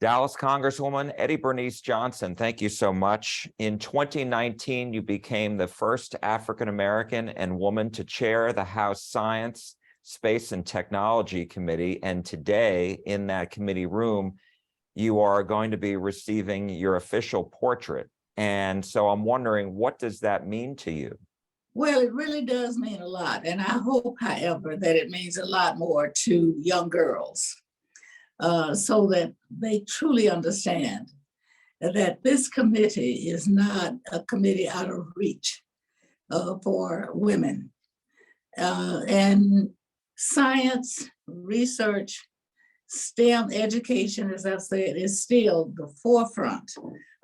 Dallas Congresswoman Bernice Johnson, thank you so much. In 2019, you became the first African-American and woman to chair the House Science, Space, and Technology Committee. And today, in that committee room, you are going to be receiving your official portrait. And so I'm wondering, what does that mean to you? Well, it really does mean a lot. And I hope, however, that it means a lot more to young girls. So that they truly understand that this committee is not a committee out of reach for women. And science, research, STEM education, as I said, is still the forefront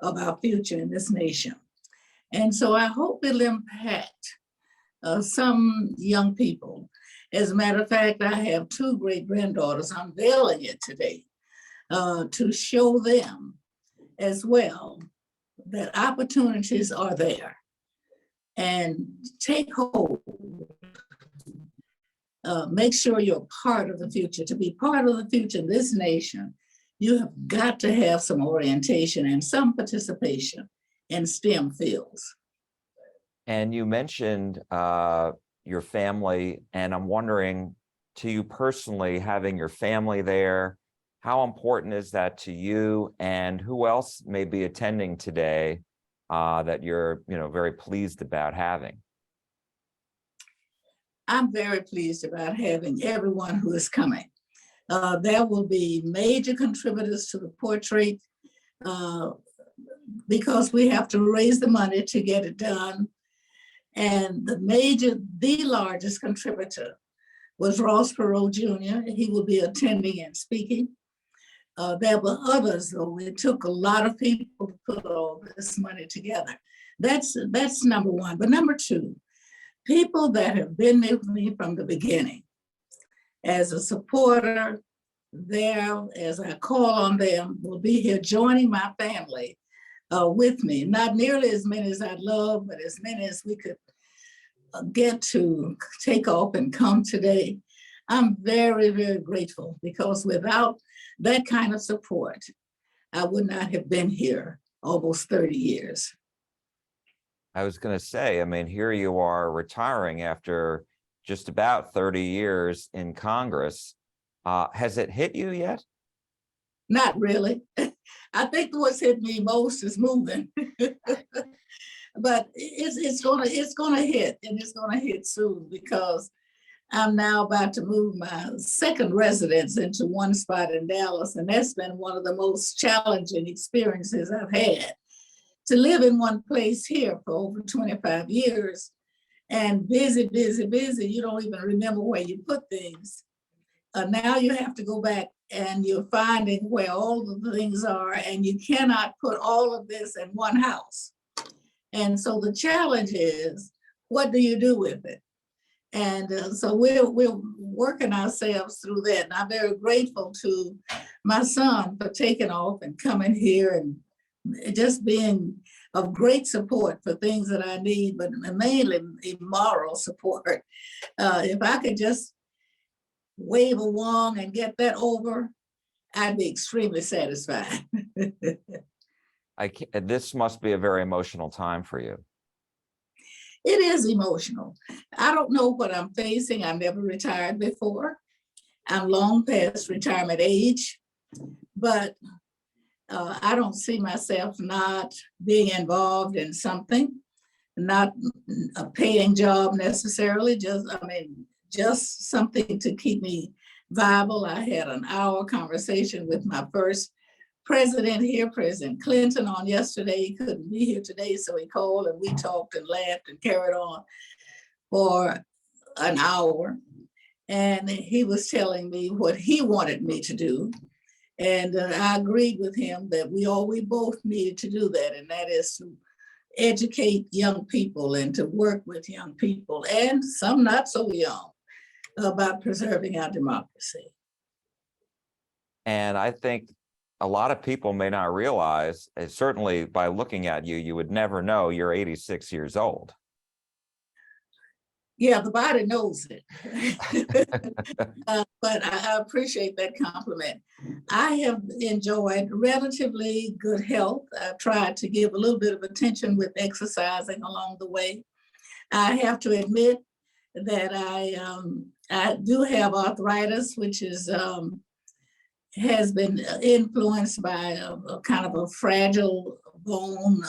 of our future in this nation. And so I hope it'll impact some young people. As a matter of fact, I have two great granddaughters unveiling it today to show them as well that opportunities are there and take hold. Make sure you're part of the future. To be part of the future in this nation, you have got to have some orientation and some participation in STEM fields. And you mentioned your family, and I'm wondering, to you personally, having your family there, how important is that to you, and who else may be attending today that you're very pleased about having? I'm very pleased about having everyone who is coming. There will be major contributors to the portrait because we have to raise the money to get it done. And the largest contributor was Ross Perot Jr. He will be attending and speaking. There were others, though. It took a lot of people to put all this money together. That's number one. But number two, people that have been with me from the beginning as a supporter there, as I call on them, will be here joining my family with me. Not nearly as many as I'd love, but as many as we could get to take off and come today. I'm very, very grateful, because without that kind of support, I would not have been here almost 30 years. I was going to say, I mean, here you are retiring after just about 30 years in Congress. Has it hit you yet? Not really. I think what's hit me most is moving. But it's gonna hit, and it's gonna hit soon, because I'm now about to move my second residence into one spot in Dallas, and that's been one of the most challenging experiences I've had. To live in one place here for over 25 years and busy, you don't even remember where you put things. Now you have to go back and you're finding where all of the things are, and you cannot put all of this in one house. And so the challenge is, what do you do with it? And so we're working ourselves through that. And I'm very grateful to my son for taking off and coming here and just being of great support for things that I need, but mainly moral support. If I could just wave a wand and get that over, I'd be extremely satisfied. This must be a very emotional time for you. It is emotional. I don't know what I'm facing. I've never retired before. I'm long past retirement age, but I don't see myself not being involved in something, not a paying job necessarily, just something to keep me viable. I had an hour conversation with my first president here, President Clinton, on yesterday. He couldn't be here today, so he called and we talked and laughed and carried on for an hour. And he was telling me what he wanted me to do. And I agreed with him that we both needed to do that, and that is to educate young people and to work with young people, and some not so young, about preserving our democracy. And I think a lot of people may not realize, certainly by looking at you, you would never know you're 86 years old. Yeah, the body knows it. But I appreciate that compliment. I have enjoyed relatively good health. I've tried to give a little bit of attention with exercising along the way. I have to admit that I do have arthritis, which is has been influenced by a kind of a fragile bone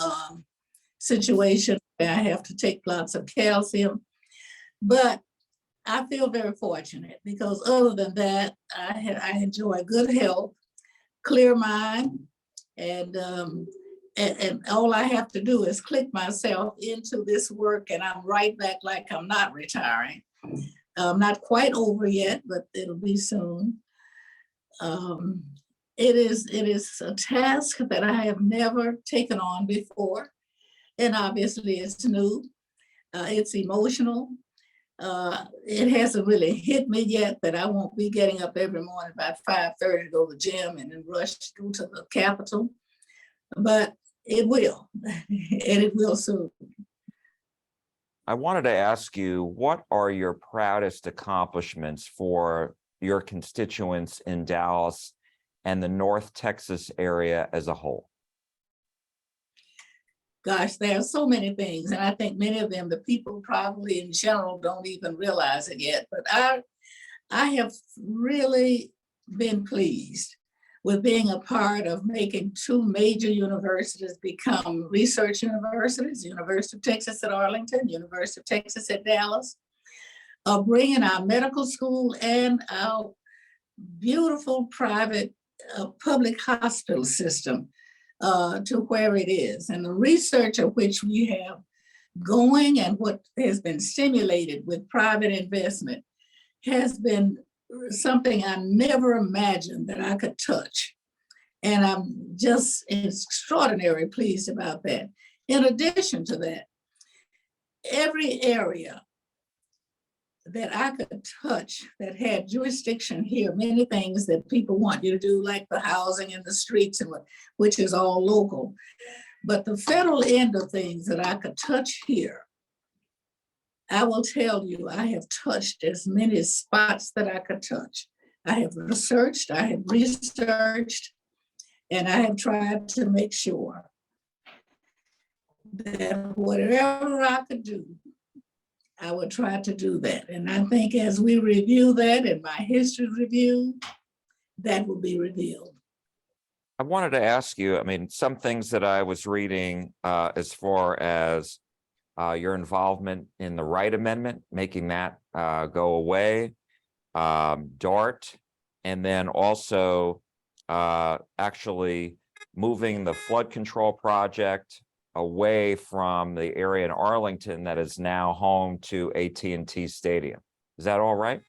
situation where I have to take lots of calcium. But I feel very fortunate because other than that, I enjoy good health, clear mind, and, and all I have to do is click myself into this work and I'm right back like I'm not retiring. I'm not quite over yet, but it'll be soon. Um, it is a task that I have never taken on before, and obviously it's new. It's emotional. It hasn't really hit me yet that I won't be getting up every morning about 5:30 to go to the gym and then rush to go to the Capitol, but it will, and it will soon. I wanted to ask you, what are your proudest accomplishments for your constituents in Dallas and the North Texas area as a whole? Gosh, there are so many things, and I think many of them the people probably in general don't even realize it yet. But I have really been pleased with being a part of making two major universities become research universities, University of Texas at Arlington, University of Texas at Dallas, bringing our medical school and our beautiful private public hospital system to where it is. And the research of which we have going and what has been stimulated with private investment has been something I never imagined that I could touch. And I'm just extraordinarily pleased about that. In addition to that, every area that I could touch that had jurisdiction here, many things that people want you to do, like the housing and the streets, and which is all local. But the federal end of things that I could touch here, I will tell you, I have touched as many spots that I could touch. I have researched, I have researched, and I have tried to make sure that whatever I could do, I would try to do that. And I think as we review that in my history review, that will be revealed. I wanted to ask you, I mean, some things that I was reading as far as your involvement in the Wright Amendment, making that go away, DART, and then also actually moving the flood control project away from the area in Arlington that is now home to AT&T Stadium. Is that all right?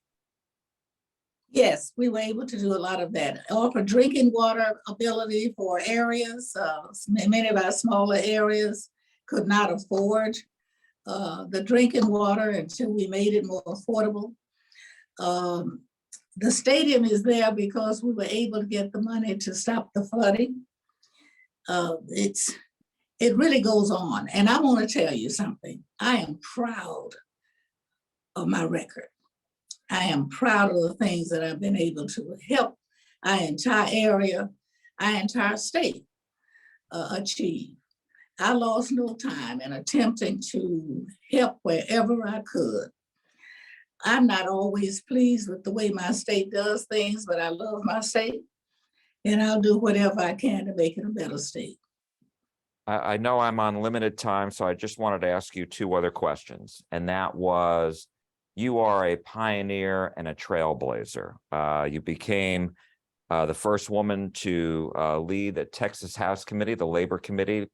Yes, we were able to do a lot of that. Offer drinking water ability for areas. Many of our smaller areas could not afford the drinking water until we made it more affordable. The stadium is there because we were able to get the money to stop the flooding. It really goes on. And I want to tell you something. I am proud of my record. I am proud of the things that I've been able to help our entire area, our entire state achieve. I lost no time in attempting to help wherever I could. I'm not always pleased with the way my state does things, but I love my state, and I'll do whatever I can to make it a better state. I know I'm on limited time, so I just wanted to ask you two other questions. And that was, you are a pioneer and a trailblazer. You became the first woman to lead the Texas House Committee, the Labor Committee,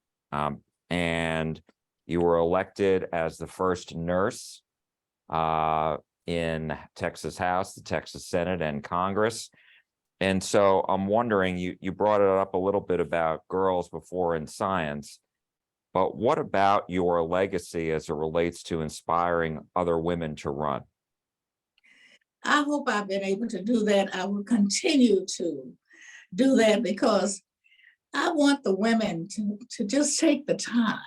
and you were elected as the first nurse in Texas House, the Texas Senate, and Congress. And so I'm wondering, you brought it up a little bit about girls before in science, but what about your legacy as it relates to inspiring other women to run? I hope I've been able to do that. I will continue to do that because I want the women to just take the time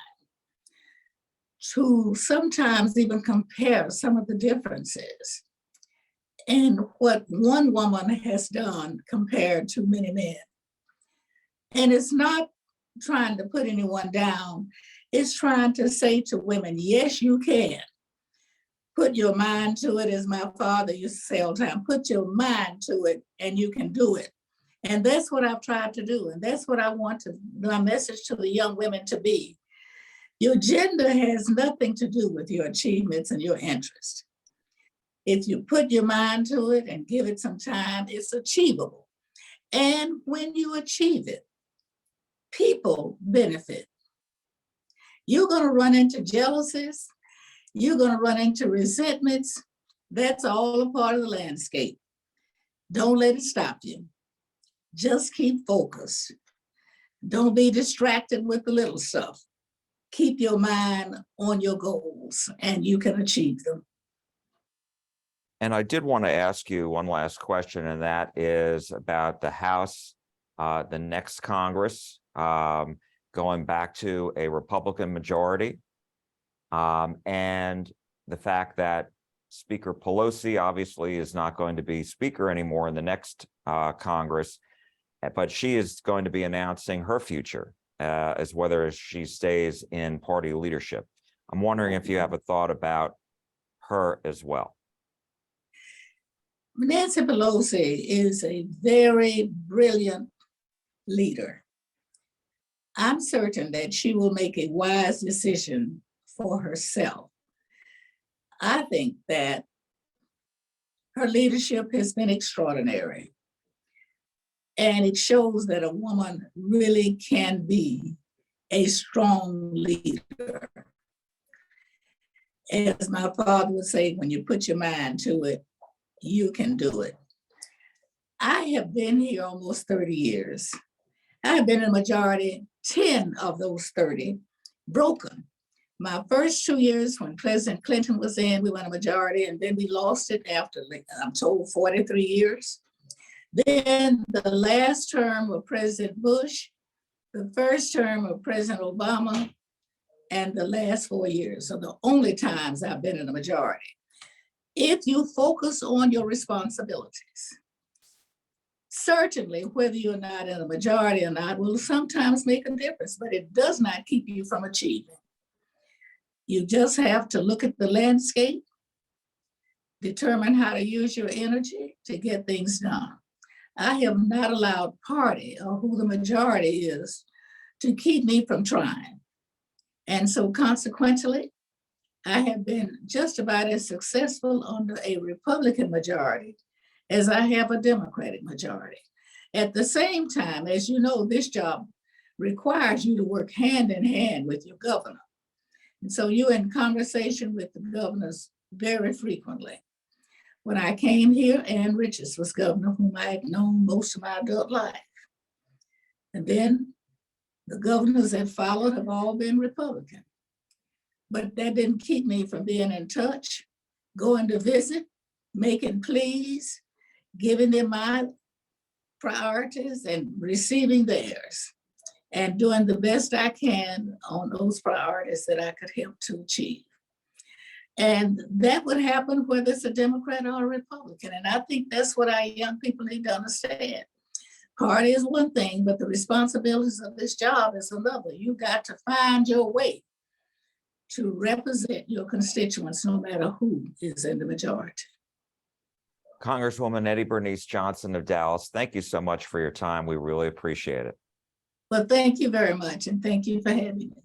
to sometimes even compare some of the differences in what one woman has done compared to many men. And it's not trying to put anyone down. It's trying to say to women, yes, you can. Put your mind to it, as my father used to say all the time, put your mind to it and you can do it. And that's what I've tried to do. And that's what I want my message to the young women to be. Your gender has nothing to do with your achievements and your interests. If you put your mind to it and give it some time, it's achievable. And when you achieve it, people benefit. You're going to run into jealousies. You're going to run into resentments. That's all a part of the landscape. Don't let it stop you. Just keep focused. Don't be distracted with the little stuff. Keep your mind on your goals and you can achieve them. And I did want to ask you one last question, and that is about the House, the next Congress, going back to a Republican majority, and the fact that Speaker Pelosi obviously is not going to be Speaker anymore in the next Congress, but she is going to be announcing her future as whether she stays in party leadership. I'm wondering if you have a thought about her as well. Nancy Pelosi is a very brilliant leader. I'm certain that she will make a wise decision for herself. I think that her leadership has been extraordinary. And it shows that a woman really can be a strong leader. As my father would say, when you put your mind to it, you can do it. I have been here almost 30 years. I have been in a majority, 10 of those 30 broken. My first 2 years when President Clinton was in, we won a majority, and then we lost it after, I'm told, 43 years. Then the last term of President Bush, the first term of President Obama, and the last 4 years are the only times I've been in a majority. If you focus on your responsibilities, certainly whether you're not in a majority or not will sometimes make a difference, but it does not keep you from achieving. You just have to look at the landscape, determine how to use your energy to get things done. I have not allowed party or who the majority is to keep me from trying. And so consequently, I have been just about as successful under a Republican majority as I have a Democratic majority. At the same time, as you know, this job requires you to work hand in hand with your governor. And so you're in conversation with the governors very frequently. When I came here, Ann Richards was governor, whom I had known most of my adult life. And then the governors that followed have all been Republican. But that didn't keep me from being in touch, going to visit, making pleas, giving them my priorities and receiving theirs, and doing the best I can on those priorities that I could help to achieve. And that would happen whether it's a Democrat or a Republican. And I think that's what our young people need to understand. Party is one thing, but the responsibilities of this job is another. You got to find your way to represent your constituents, no matter who is in the majority. Congresswoman Bernice Johnson of Dallas, thank you so much for your time. We really appreciate it. Well, thank you very much. And thank you for having me.